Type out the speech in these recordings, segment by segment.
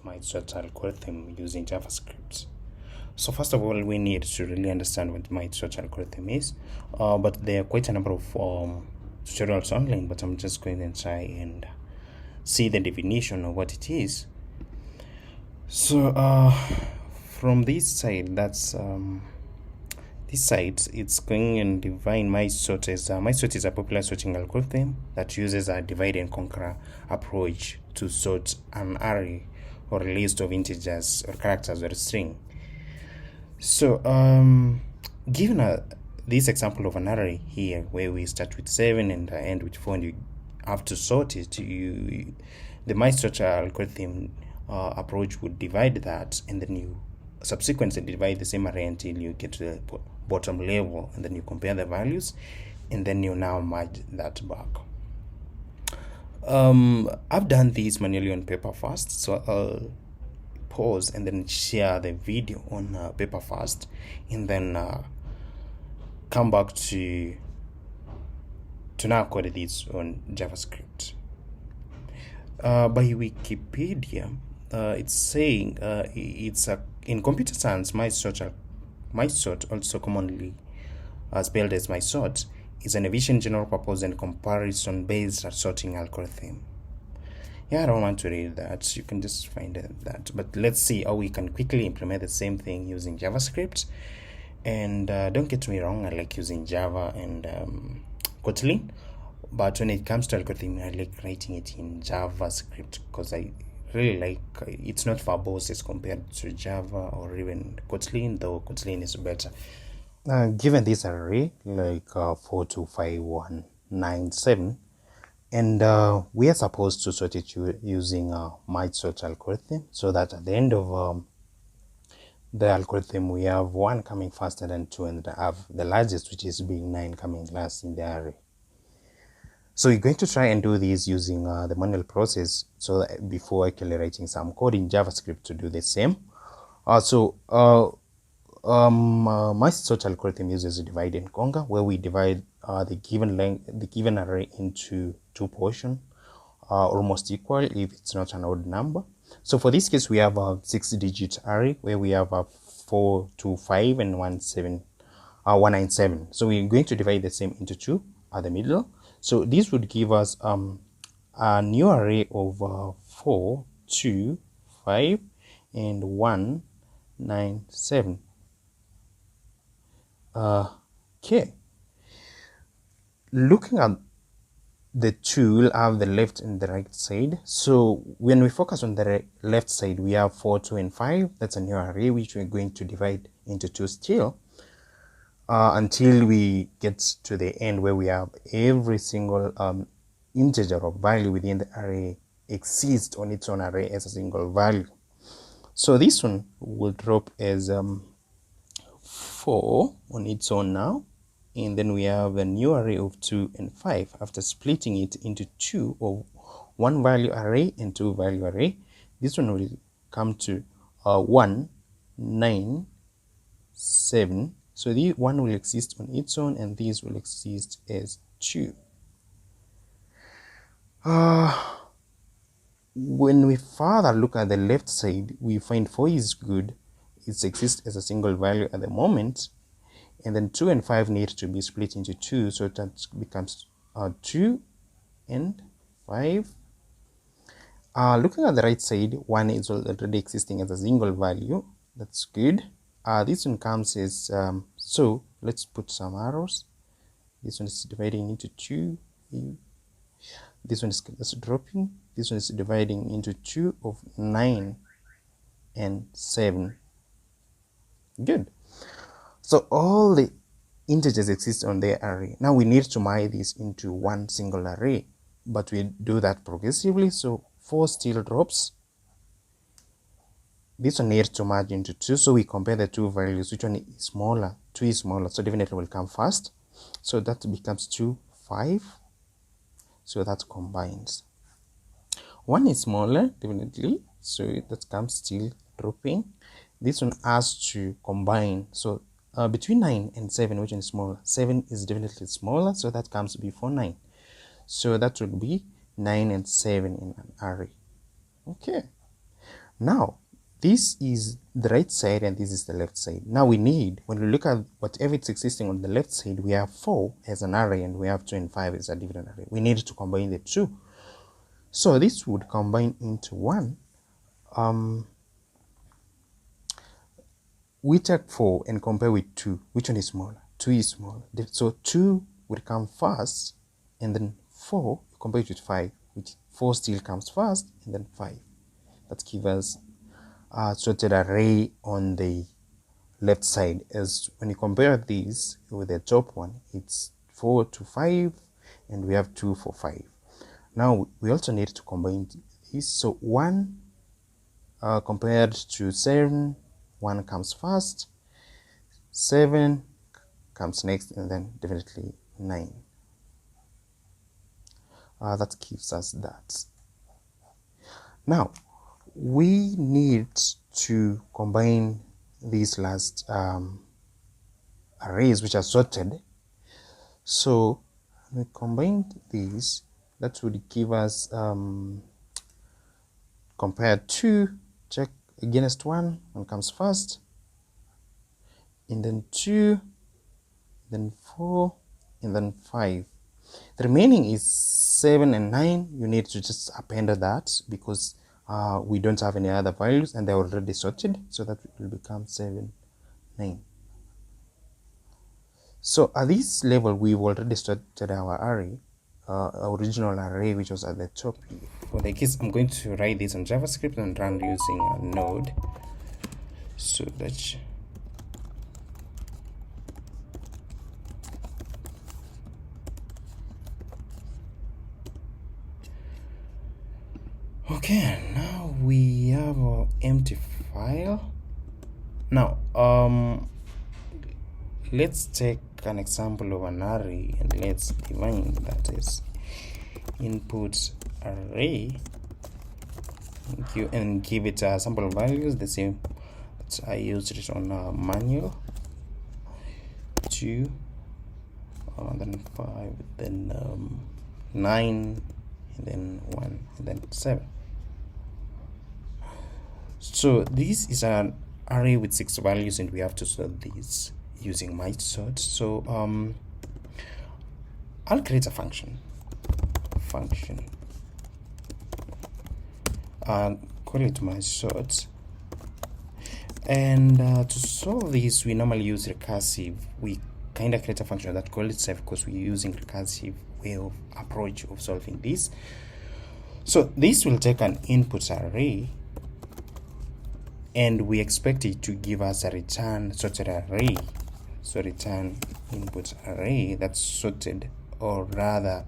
my search algorithm using JavaScript. So first of all, we need to really understand what my search algorithm is. But there are quite a number of tutorials online, but I'm just going to try and see the definition of what it is. So from this side, this side, it's going and define MySort as MySort is a popular sorting algorithm that uses a divide and conquer approach to sort an array or a list of integers or characters or a string. So given this example of an array here where we start with 7 and end with 4 and you have to sort it, the MySort algorithm approach would divide that, and then you subsequently divide the same array until you get to the bottom level, and then you compare the values, and then you now merge that back. I've done this manually on paper first, so I'll pause and then share the video on paper first, and then come back to now code this on JavaScript. By Wikipedia, it's saying it's in computer science, MySort, also commonly spelled as MySort, is an efficient general purpose and comparison based sorting algorithm. Yeah, I don't want to read that. You can just find that. But let's see how we can quickly implement the same thing using JavaScript. And don't get me wrong, I like using Java and Kotlin. But when it comes to algorithm, I like writing it in JavaScript because I really like it's not verbose as compared to Java or even Kotlin, though Kotlin is better. Given this array, like 425197, and we are supposed to sort it using MySort algorithm, so that at the end of the algorithm we have 1 coming faster than 2 and have the largest, which is being 9, coming last in the array. So we're going to try and do this using the manual process, so that before actually writing some code in JavaScript to do the same. MySort algorithm uses a divide and conquer, where we divide the given array into 2 portions, almost equal if it's not an odd number. So for this case, we have a 6-digit array where we have a 425 and 197. So we're going to divide the same into 2 at the middle. So this would give us a new array of 4, 2, 5, and 1, 9, 7. Okay. Looking at the two, we'll have the left and the right side. So when we focus on the left side, we have 4, 2, and 5. That's a new array which we're going to divide into 2 still. Until we get to the end where we have every single integer or value within the array exists on its own array as a single value. So this one will drop as 4 on its own now, and then we have a new array of 2 and 5 after splitting it into 2 of 1 value array and 2 value array. This one will come to 1, 9, 7. So the one will exist on its own, and these will exist as 2. When we further look at the left side, we find 4 is good. It exists as a single value at the moment. And then 2 and 5 need to be split into 2, so that becomes 2 and 5. Looking at the right side, 1 is already existing as a single value. That's good. This one comes as so let's put some arrows. This one is dividing into 2. This one is dropping. This one is dividing into 2 of 9 and 7. Good. So all the integers exist on the array. Now we need to merge this into one single array, but we do that progressively. So 4 still drops. This one needs to merge into 2, so we compare the 2 values. Which one is smaller? 2 is smaller, so definitely will come first. So that becomes 2, 5. So that combines. 1 is smaller, definitely, so that comes still dropping. This one has to combine. So between 9 and 7, which one is smaller? 7 is definitely smaller, so that comes before 9. So that would be 9 and 7 in an array. Okay. Now this is the right side and this is the left side. Now we need, when we look at whatever it's existing on the left side, we have 4 as an array and we have 2 and 5 as a different array. We need to combine the two. So this would combine into one. We take 4 and compare with 2. Which one is smaller? 2 is smaller. So 2 would come first, and then 4 compare it with 5, which 4 still comes first, and then 5. That gives us a sorted array on the left side. As when you compare these with the top one, it's 4 to 5, and we have 2 for 5. Now we also need to combine these. So 1 compared to 7, 1 comes first, 7 comes next, and then definitely 9. That gives us that. Now we need to combine these last arrays which are sorted. So we combined these, that would give us compare 2, check against 1 comes first, and then 2, then 4, and then 5. The remaining is 7 and 9. You need to just append that because we don't have any other values and they're already sorted, so that will become 7, 9. So at this level, we've already sorted our array, our original array, which was at the top here. For the case, I'm going to write this on JavaScript and run using a node. So that's okay. Now we have our empty file. Now let's take an example of an array and let's define that is input array and give it sample values the same that I used it on manual. 2, then 5, then 9, and then 1, and then 7. So this is an array with 6 values and we have to sort these using my sort. So I'll create a function call it my sort, and to solve this we normally use recursive. We kind of create a function that call itself because we're using recursive way of approach of solving this. So this will take an input array and we expect it to give us a return sorted array. So return input array that's sorted, or rather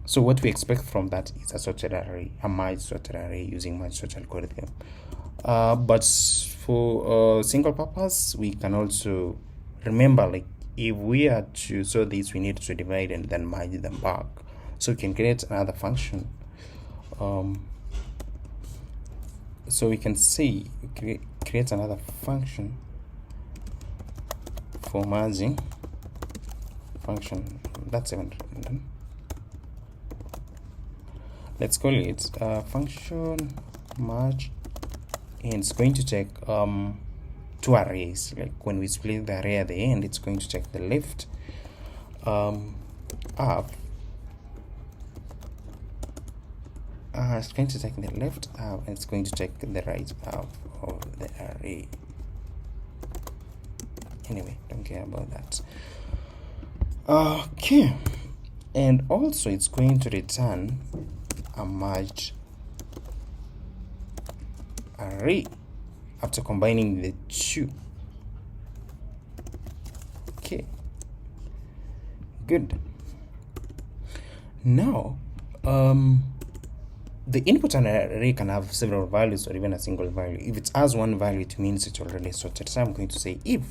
so what we expect from that is a sorted array, a merge sorted array using merge sort algorithm. But for single purpose, we can also remember, like if we are to sort this, we need to divide and then merge them back. So we can create another function. So we can see create another function for merging function. That's even done. Let's call it function merge, and it's going to take 2 arrays. Like when we split the array at the end, it's going to take the left up. It's going to take the left half and it's going to take the right half of the array. Anyway, don't care about that. Okay, and also it's going to return a merged array after combining the 2. Okay, good. Now the input array can have several values or even a single value. If it has one value, it means it's already sorted. So I'm going to say if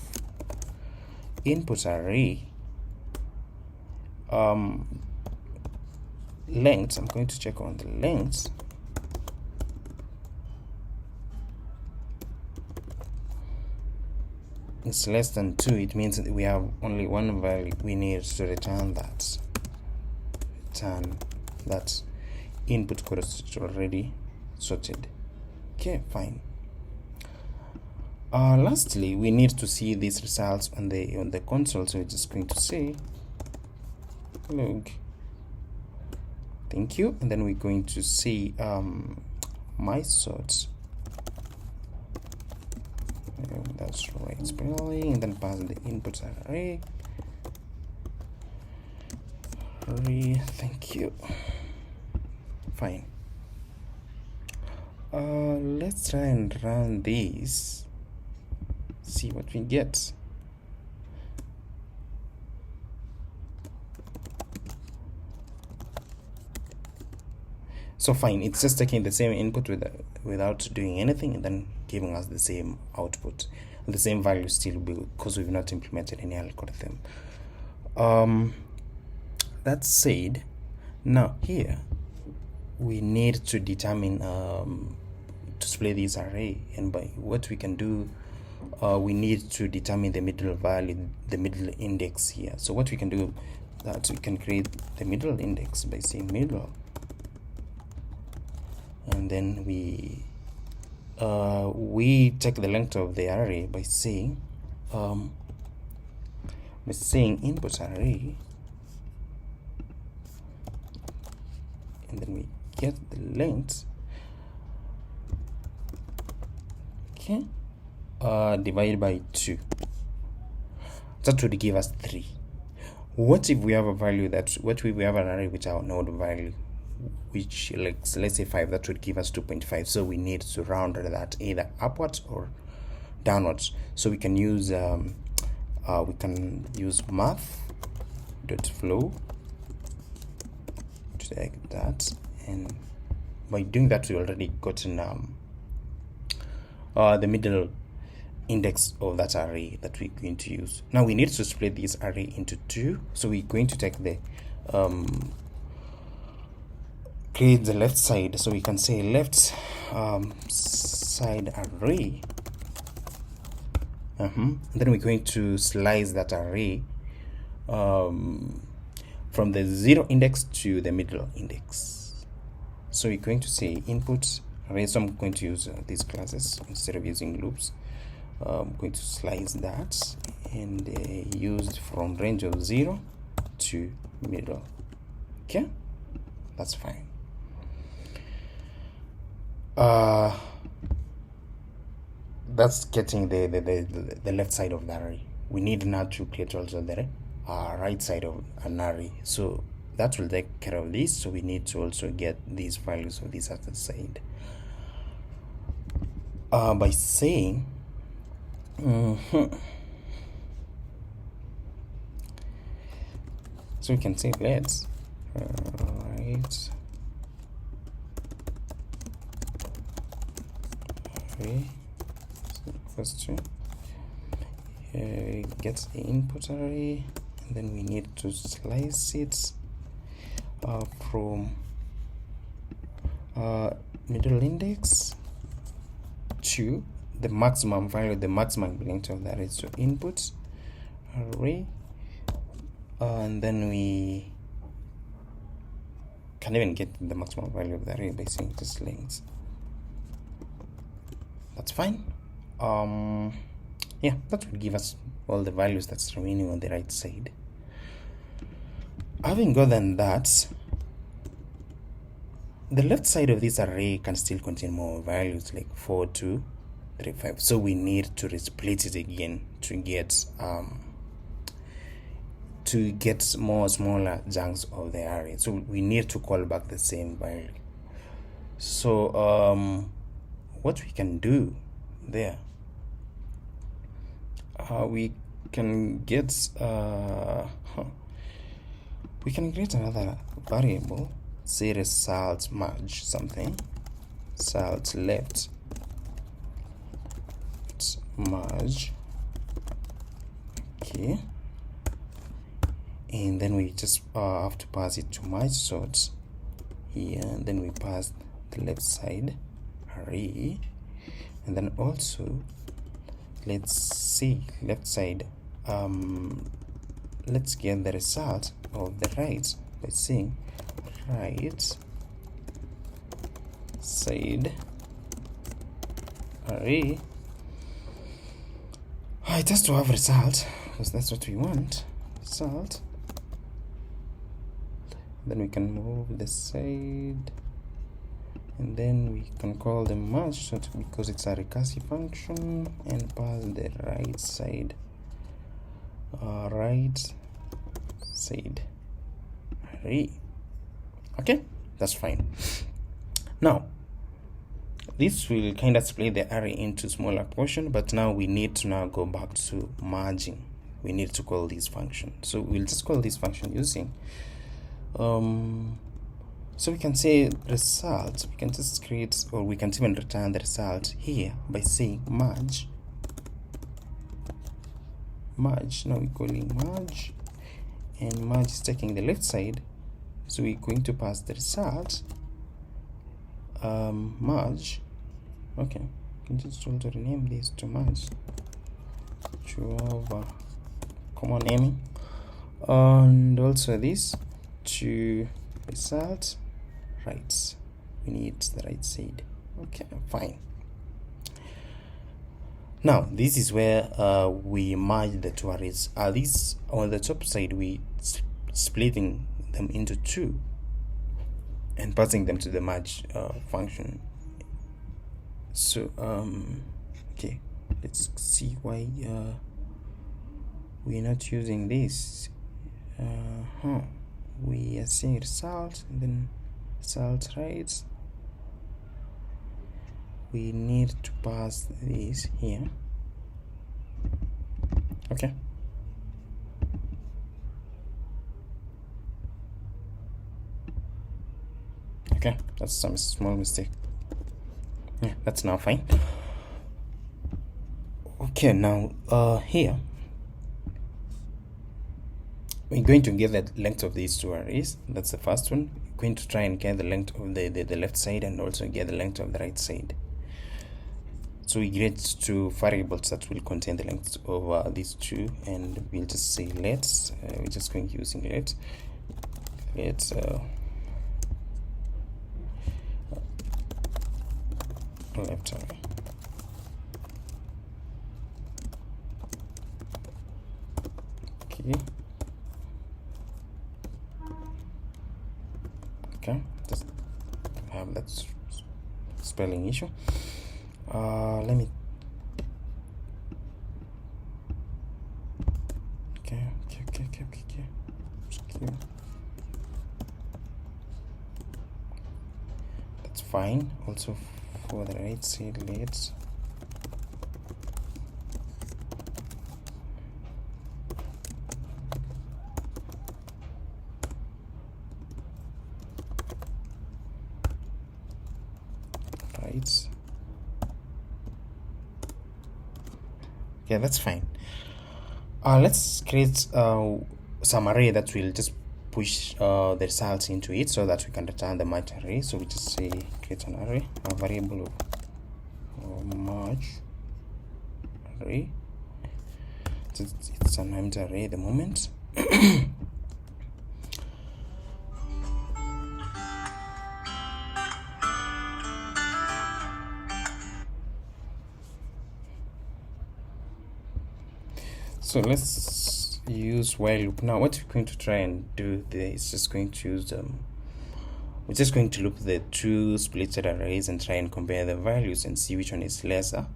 input array length, I'm going to check on the length. It's less than 2, it means that we have only one value. We need to return that. input code is already sorted. Okay, fine. Lastly, we need to see these results on the console, so we're just going to say log thank you, and then we're going to see my sorts. That's right spelling, and then pass the inputs array. Thank you. Fine. Let's try and run this, see what we get. So fine, it's just taking the same input without doing anything, and then giving us the same output, the same value still, because we've not implemented any algorithm. That said, now here we need to determine to display this array, and by what we can do, we need to determine the middle value, the middle index here. So what we can do, that we can create the middle index by saying middle, and then we check the length of the array by saying input array, and then we get the length, okay, divided by 2. That would give us 3. What if we have a value what if we have an array which our node value, which, like, let's say 5, that would give us 2.5. So we need to round that either upwards or downwards. So we can use math.flow to take that, and by doing that we already gotten the middle index of that array that we're going to use. Now we need to split this array into 2, so we're going to take the create the left side, so we can say left side array, and then we're going to slice that array from the 0 index to the middle index. So we're going to say input array, so I'm going to use these classes instead of using loops. I'm going to slice that and use from range of 0 to middle. Okay, that's fine. That's getting the left side of the array. We need now to create also the right side of an array, so that will take care of this. So we need to also get these values of this other side by saying so we can say let's right array question gets the input array, and then we need to slice it from middle index to the maximum value, the maximum length of that is, so input array, and then we can even get the maximum value of the array by saying this length. That's fine. Yeah, that will give us all the values that's remaining on the right side. Having gotten that, the left side of this array can still contain more values, like 4, 2, 3, 5. So we need to split it again to get more smaller chunks of the array. So we need to call back the same value. So what we can do there, we can get we can create another variable, say result merge something, result left merge, okay, and then we just have to pass it to merge sorts here, and then we pass the left side array, and then also let's see left side, let's get the result of the right by saying right side array. It has to have result because that's what we want, result. Then we can move the side, and then we can call the merge because it's a recursive function, and pass the right side array. Okay, that's fine. Now this will kind of split the array into smaller portion, but now we need to now go back to merging. We need to call this function, so we'll just call this function using so we can say result. We can just create, or we can even return the result here by saying merge. Now we're calling merge, and merge is taking the left side, so we're going to pass the result merge. Okay, you can just also rename this to merge to have a common naming, and also this to result right. We need the right side. Okay, fine. Now this is where we merge the two arrays. This on the top side we splitting them into two and passing them to the merge function. So okay, let's see why we're not using this. We are seeing result and then result right. We need to pass this here. Okay, that's some small mistake. Yeah, that's now fine. Okay, now here we're going to get the length of these two arrays. That's the first one. We're going to try and get the length of the left side, and also get the length of the right side. So we get two variables that will contain the length of these two, and we'll just say let's we're just going using let's left array. Okay, just have that spelling issue. Let me okay. That's fine. Also for the right side, let's right. Yeah, that's fine. Let's create some array that will just push the results into it, so that we can return the merge array. So we just say create an array, a variable of merge array. It's an empty array at the moment. So let's use while loop. Now what we're going to try and do there is just going to use we're just going to loop the two splitted arrays and try and compare the values and see which one is lesser.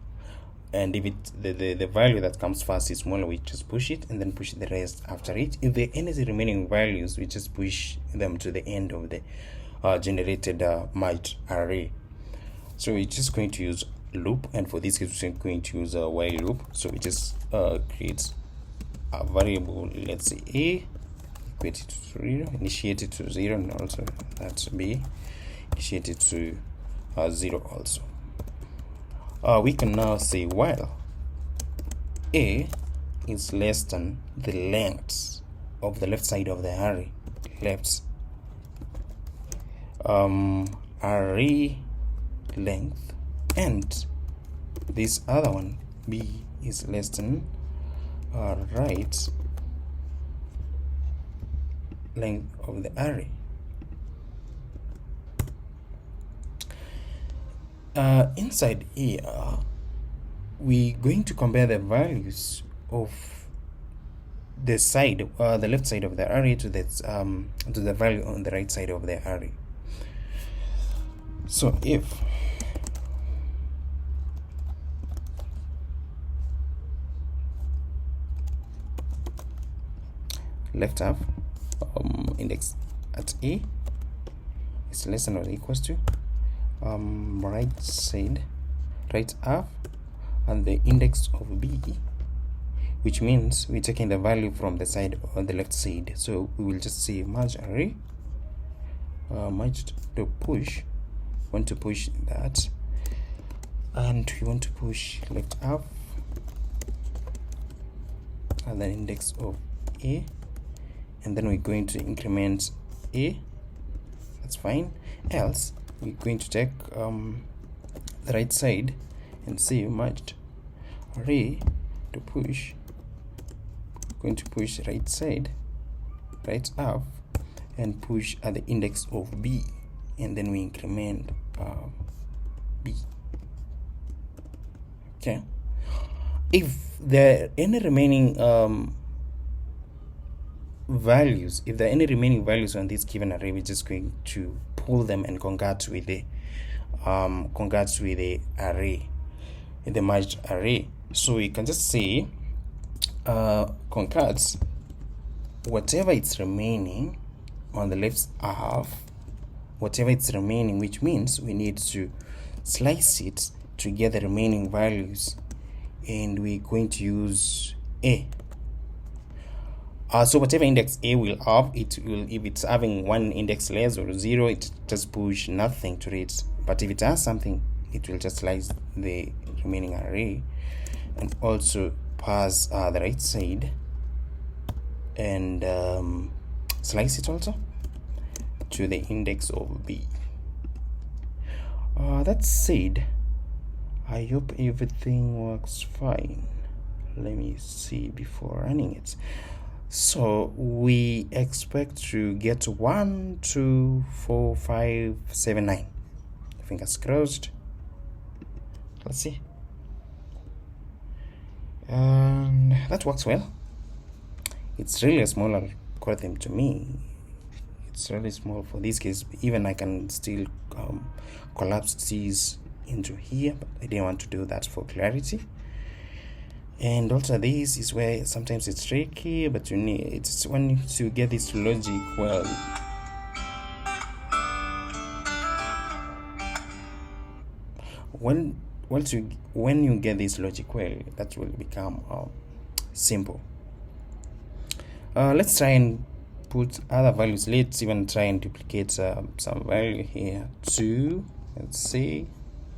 And if the value that comes first is smaller, we just push it and then push the rest after it. If there are any remaining values, we just push them to the end of the generated merged array. So we're just going to use loop, and for this case we're going to use a while loop. So we just create a variable, let's say a, equate it to 0, initiate it to 0, and also that's b, initiate it to 0 also. We can now say while a is less than the length of the left side of the array, left array length, and this other one b is less than right length of the array. inside here we're going to compare the values of the side, the left side of the array to the value on the right side of the array. So if left half index at A is less than or equals to right half and the index of B, which means we're taking the value from the side on the left side. So we will just say merge array, merged to push. Want to push that, and we want to push left half and the index of A, and then we're going to increment A. That's fine. Else we're going to take the right side and say merged array to push. Going to push right side, right half, and push at the index of B, and then we increment B. Okay. If there are any remaining values, on this given array, we're just going to pull them and concat with the array, in the merged array. So we can just say concats whatever it's remaining on the left half, whatever it's remaining, which means we need to slice it to get the remaining values, and we're going to use A. So whatever index A will have, it will, if it's having one index less or 0, it just push nothing to it. But if it has something, it will just slice the remaining array and also pass the right side and slice it also to the index of B. That said, I hope everything works fine. Let me see before running it. So we expect to get 1, 2, 4, 5, 7, 9. Fingers crossed. Let's see. And that works well. It's really a small algorithm to me. It's really small for this case. Even I can still collapse these into here, but I didn't want to do that for clarity. And also this is where sometimes it's tricky, but you need, it's when you get this logic well. When you get this logic well, that will become simple. Let's try and put other values. Let's even try and duplicate some value here. 2. Let's see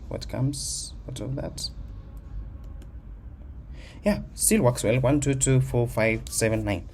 what comes out of that. Yeah, still works well. 1, 2, 2, 4, 5, 7, 9.